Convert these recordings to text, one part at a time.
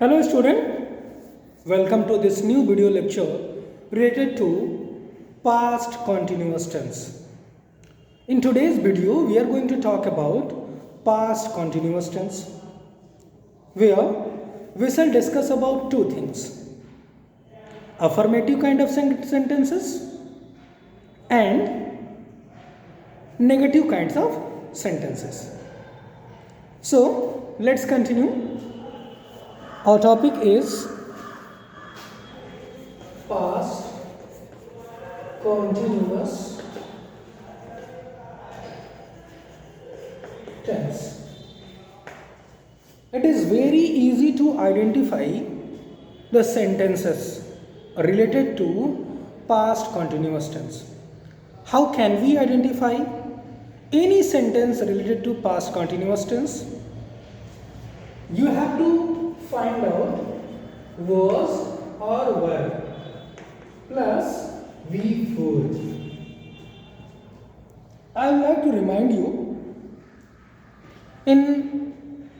Hello student, welcome to this new video lecture related to past continuous tense. In today's video, we are going to talk about past continuous tense, where we shall discuss about two things: affirmative kind of sentences and negative kinds of sentences. So, let's continue. Our topic is past continuous tense. It is very easy to identify the sentences related to past continuous tense. How can we identify any sentence related to past continuous tense? You have to find out was or were plus V4. I would like to remind you, in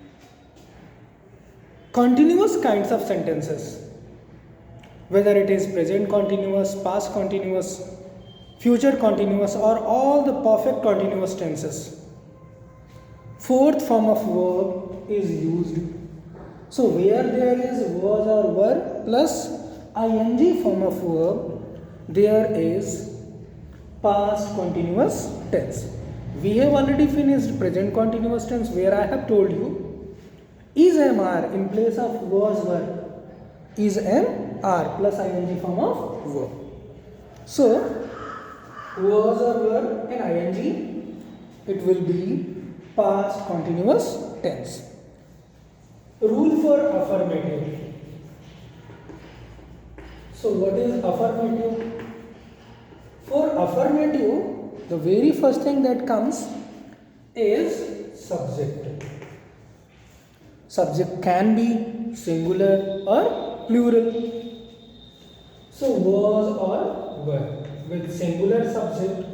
continuous kinds of sentences, whether it is present continuous, past continuous, future continuous, or all the perfect continuous tenses, fourth form of verb is used. So where there is was or were plus ing form of verb, there is past continuous tense. We have already finished present continuous tense, where I have told you is mr in place of was were, is mr plus ing form of verb. So was or were and ing, it will be past continuous tense. Rule for affirmative. So what is affirmative? For affirmative, the very first thing that comes is subject. Subject can be singular or plural. So was or were. With singular subject,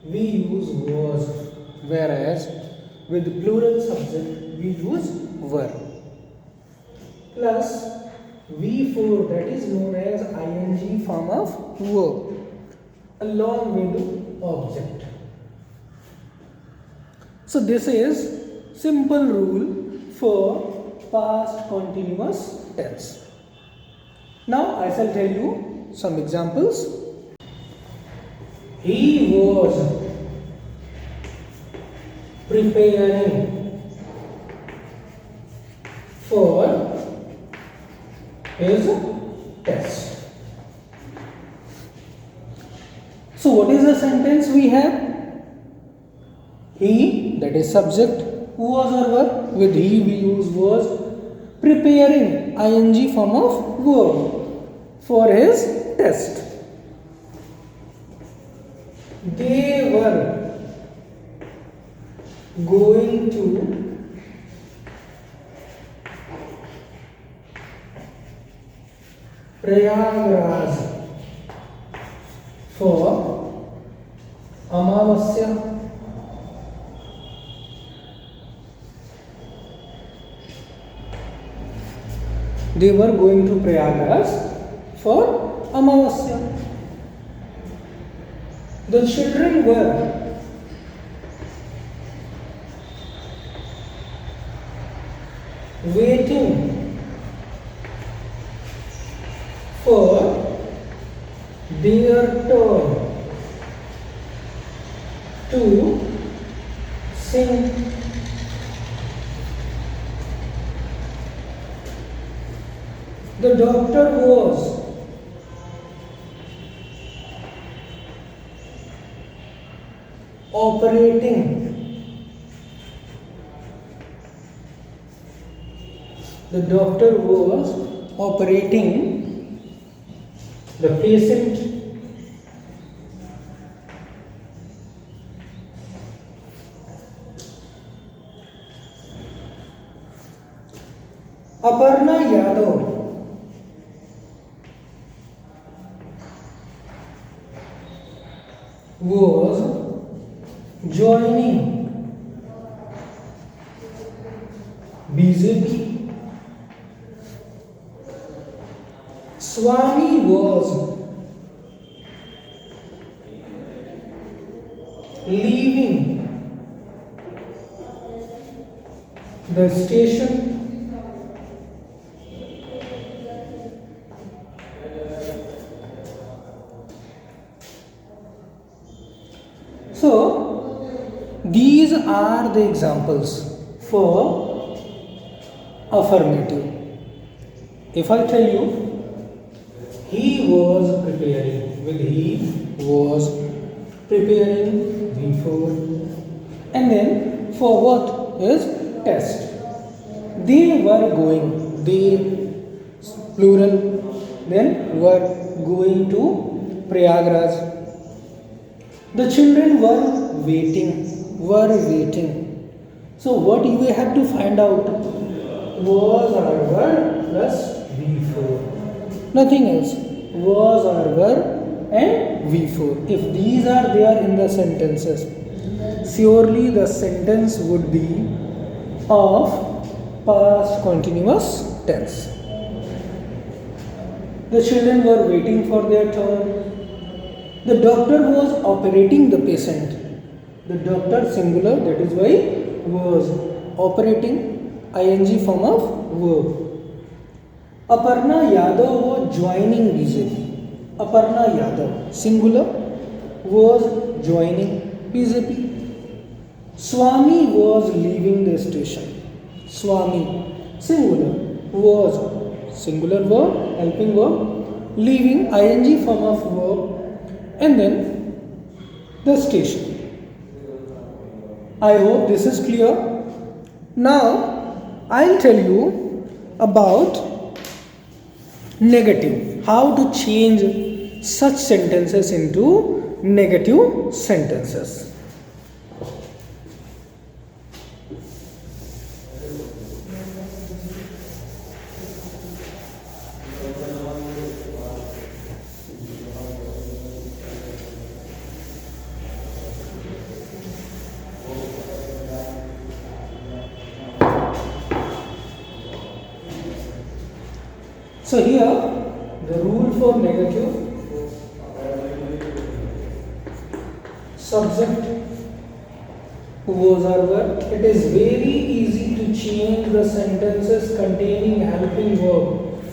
we use was, whereas with plural subject, we use were. Plus V4, that is known as ing form of verb along with object. So this is simple rule for past continuous tense. Now I shall tell you some examples. He was preparing for his test. So what is the sentence we have? He, that is subject, was or were. With he we use was. Preparing, ing form of verb, for his test. They were going to Prayagraj for Amavasya. They were going to Prayagraj for Amavasya. The children were waiting for their turn to sing. The doctor was operating. The doctor was operating the patient. Aparna Yadav was joining BJP Swami was leaving the station. So, these are the examples for affirmative. If I tell you, he was preparing, with he was preparing before, and then for what is test. They were going, they plural, then were going to Prayagraj. The children were waiting, were waiting. So what you have to find out, was or were plus V4. Nothing else. Was or were and V4. If these are there in the sentences, surely the sentence would be of past continuous tense. The children were waiting for their turn. The doctor was operating the patient. The doctor singular, that is why was operating, ing form of verb. Aparna Yadav was joining BJP. Aparna Yadav singular was joining BJP. Swami was leaving the station. Swami singular was singular verb, helping verb, leaving ing form of verb, and then the station. I hope this is clear. Now I'll tell you about negative, how to change such sentences into negative sentences. So here the rule for negative, subject was or were. It is very easy to change the sentences containing helping verb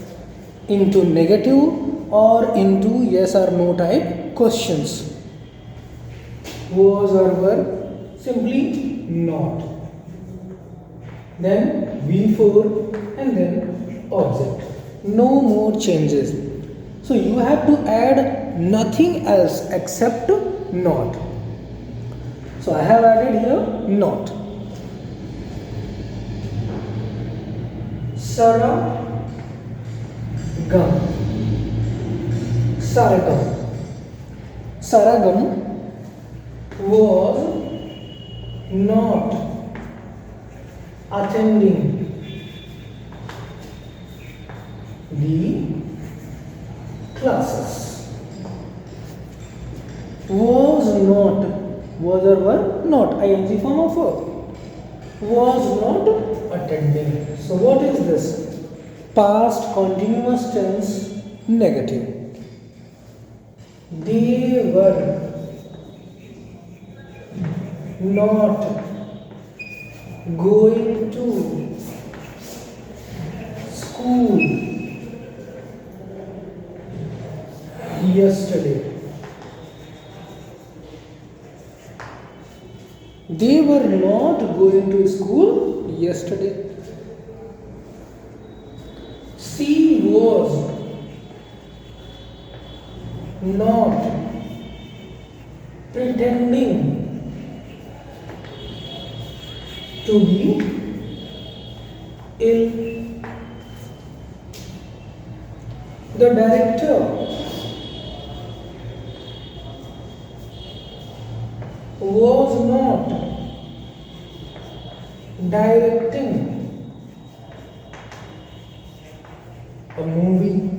into negative or into yes or no type questions. Was or were, simply not. Then V4 and then object. No more changes. So you have to add nothing else except not. So I have added here not. Saragam. Saragam. Saragam was not attending the classes. Was not, was or were not, ing form of verb. Was not attending. So what is this? Past continuous tense negative. They were not going to school yesterday. They were not going to school yesterday. She was not pretending to be ill. The director was not directing a movie.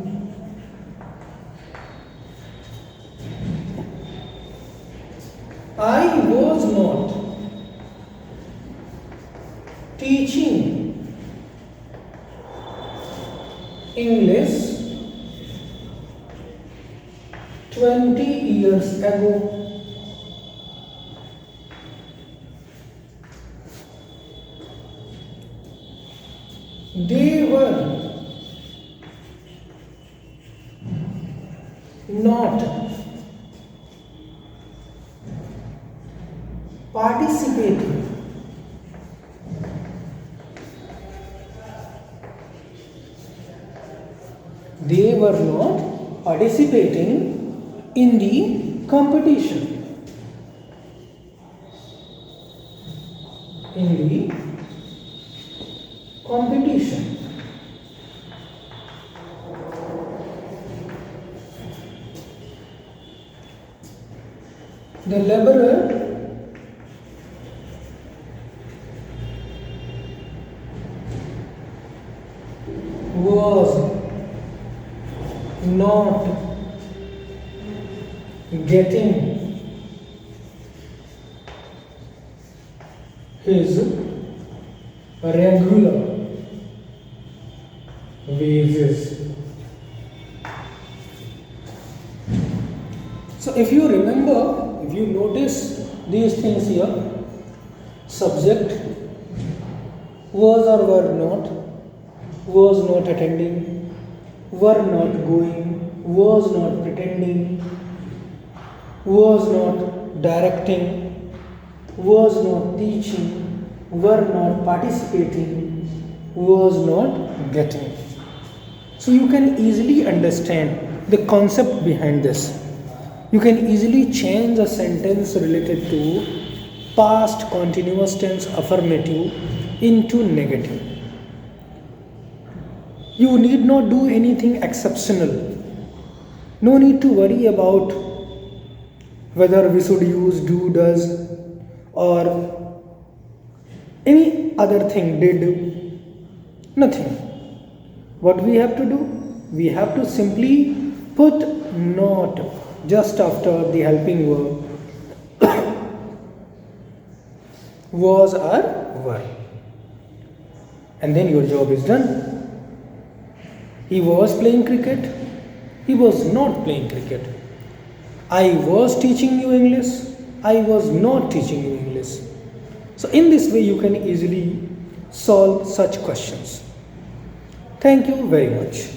I was not teaching English 20 years ago. They were not participating in the competition. The laborer was not getting his regular wages. So if you remember, if you notice these things here, subject, was or were not, was not attending, were not going, was not pretending, was not directing, was not teaching, were not participating, was not getting. So you can easily understand the concept behind this. You can easily change a sentence related to past continuous tense affirmative into negative. You need not do anything exceptional. No need to worry about whether we should use do, does, or any other thing, did. Nothing. What we have to do? We have to simply put not just after the helping verb was or were, and then your job is done. He was playing cricket. He was not playing cricket. I was teaching you English. I was not teaching you English. So in this way you can easily solve such questions. Thank you very much.